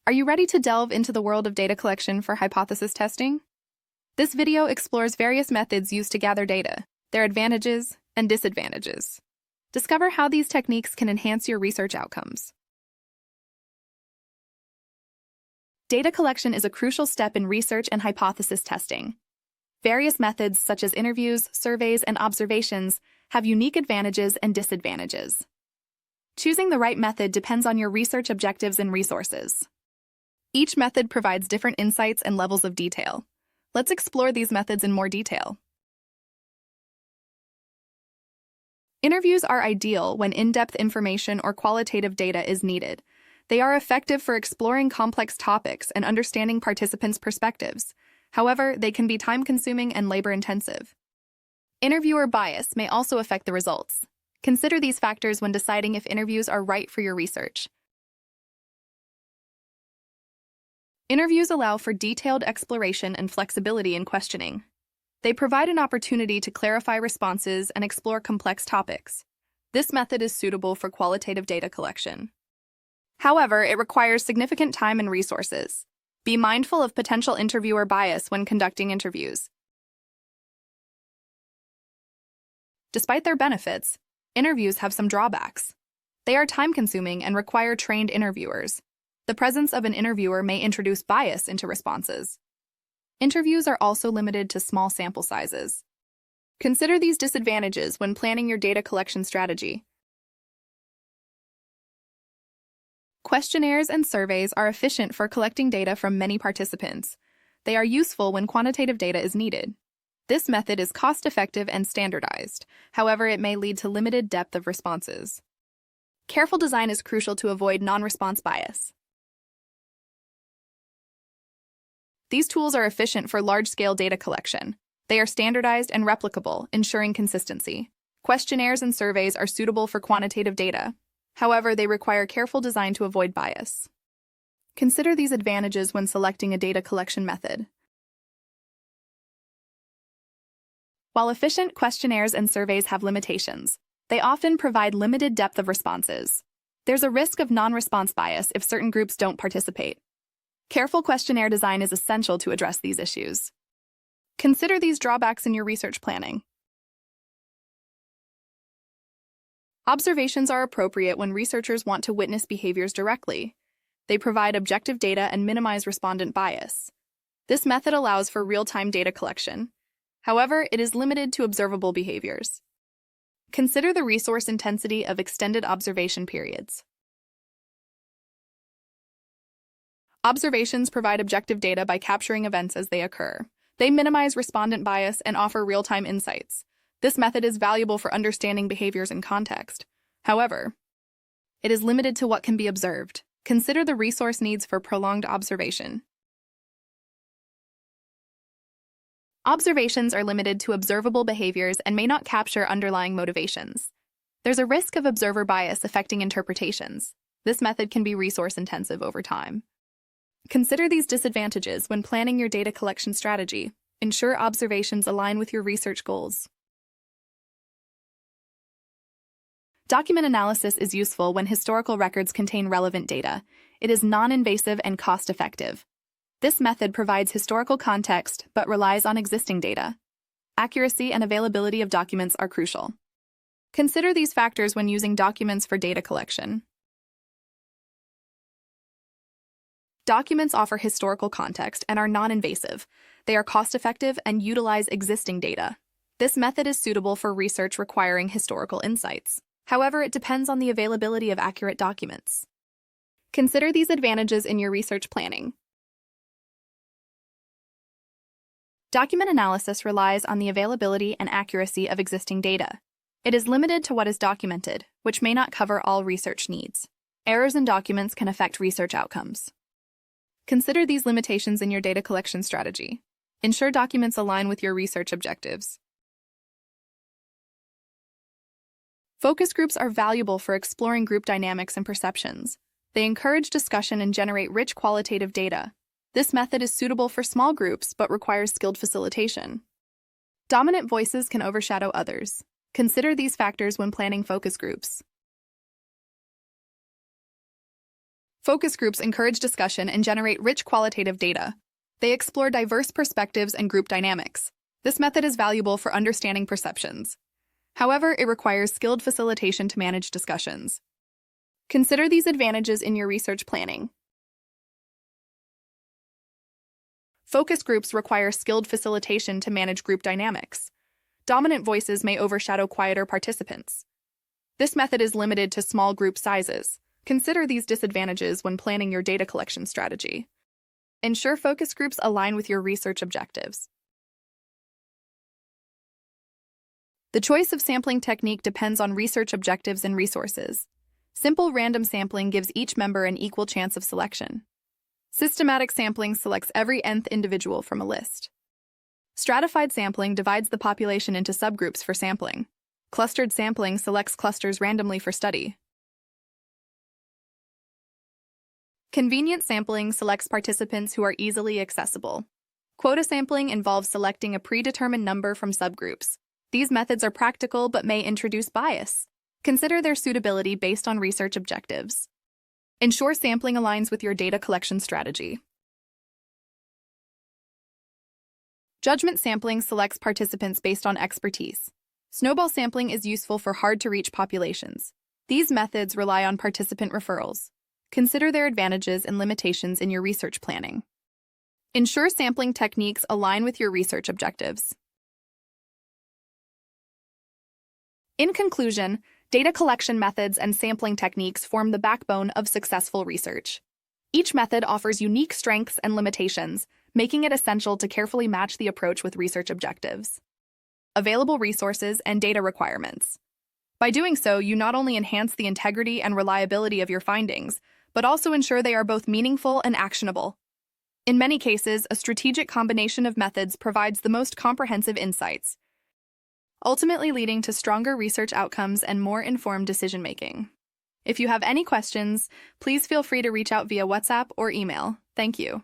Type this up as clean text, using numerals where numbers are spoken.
Are you ready to delve into the world of data collection for hypothesis testing? This video explores various methods used to gather data, their advantages and disadvantages. Discover how these techniques can enhance your research outcomes. Data collection is a crucial step in research and hypothesis testing. Various methods, such as interviews, surveys, and observations, have unique advantages and disadvantages. Choosing the right method depends on your research objectives and resources. Each method provides different insights and levels of detail. Let's explore these methods in more detail. Interviews are ideal when in-depth information or qualitative data is needed. They are effective for exploring complex topics and understanding participants' perspectives. However, they can be time-consuming and labor-intensive. Interviewer bias may also affect the results. Consider these factors when deciding if interviews are right for your research. Interviews allow for detailed exploration and flexibility in questioning. They provide an opportunity to clarify responses and explore complex topics. This method is suitable for qualitative data collection. However, it requires significant time and resources. Be mindful of potential interviewer bias when conducting interviews. Despite their benefits, interviews have some drawbacks. They are time-consuming and require trained interviewers. The presence of an interviewer may introduce bias into responses. Interviews are also limited to small sample sizes. Consider these disadvantages when planning your data collection strategy. Questionnaires and surveys are efficient for collecting data from many participants. They are useful when quantitative data is needed. This method is cost-effective and standardized. However, it may lead to limited depth of responses. Careful design is crucial to avoid non-response bias. These tools are efficient for large-scale data collection. They are standardized and replicable, ensuring consistency. Questionnaires and surveys are suitable for quantitative data. However, they require careful design to avoid bias. Consider these advantages when selecting a data collection method. While efficient questionnaires and surveys have limitations, they often provide limited depth of responses. There's a risk of non-response bias if certain groups don't participate. Careful questionnaire design is essential to address these issues. Consider these drawbacks in your research planning. Observations are appropriate when researchers want to witness behaviors directly. They provide objective data and minimize respondent bias. This method allows for real-time data collection. However, it is limited to observable behaviors. Consider the resource intensity of extended observation periods. Observations provide objective data by capturing events as they occur. They minimize respondent bias and offer real-time insights. This method is valuable for understanding behaviors in context. However, it is limited to what can be observed. Consider the resource needs for prolonged observation. Observations are limited to observable behaviors and may not capture underlying motivations. There's a risk of observer bias affecting interpretations. This method can be resource-intensive over time. Consider these disadvantages when planning your data collection strategy. Ensure observations align with your research goals. Document analysis is useful when historical records contain relevant data. It is non-invasive and cost-effective. This method provides historical context but relies on existing data. Accuracy and availability of documents are crucial. Consider these factors when using documents for data collection. Documents offer historical context and are non-invasive. They are cost-effective and utilize existing data. This method is suitable for research requiring historical insights. However, it depends on the availability of accurate documents. Consider these advantages in your research planning. Document analysis relies on the availability and accuracy of existing data. It is limited to what is documented, which may not cover all research needs. Errors in documents can affect research outcomes. Consider these limitations in your data collection strategy. Ensure documents align with your research objectives. Focus groups are valuable for exploring group dynamics and perceptions. They encourage discussion and generate rich qualitative data. This method is suitable for small groups but requires skilled facilitation. Dominant voices can overshadow others. Consider these factors when planning focus groups. Focus groups encourage discussion and generate rich qualitative data. They explore diverse perspectives and group dynamics. This method is valuable for understanding perceptions. However, it requires skilled facilitation to manage discussions. Consider these advantages in your research planning. Focus groups require skilled facilitation to manage group dynamics. Dominant voices may overshadow quieter participants. This method is limited to small group sizes. Consider these disadvantages when planning your data collection strategy. Ensure focus groups align with your research objectives. The choice of sampling technique depends on research objectives and resources. Simple random sampling gives each member an equal chance of selection. Systematic sampling selects every nth individual from a list. Stratified sampling divides the population into subgroups for sampling. Clustered sampling selects clusters randomly for study. Convenient sampling selects participants who are easily accessible. Quota sampling involves selecting a predetermined number from subgroups. These methods are practical but may introduce bias. Consider their suitability based on research objectives. Ensure sampling aligns with your data collection strategy. Judgment sampling selects participants based on expertise. Snowball sampling is useful for hard-to-reach populations. These methods rely on participant referrals. Consider their advantages and limitations in your research planning. Ensure sampling techniques align with your research objectives. In conclusion, data collection methods and sampling techniques form the backbone of successful research. Each method offers unique strengths and limitations, making it essential to carefully match the approach with research objectives. Available resources and data requirements. By doing so, you not only enhance the integrity and reliability of your findings, but also ensure they are both meaningful and actionable. In many cases, a strategic combination of methods provides the most comprehensive insights, ultimately leading to stronger research outcomes and more informed decision-making. If you have any questions, please feel free to reach out via WhatsApp or email. Thank you.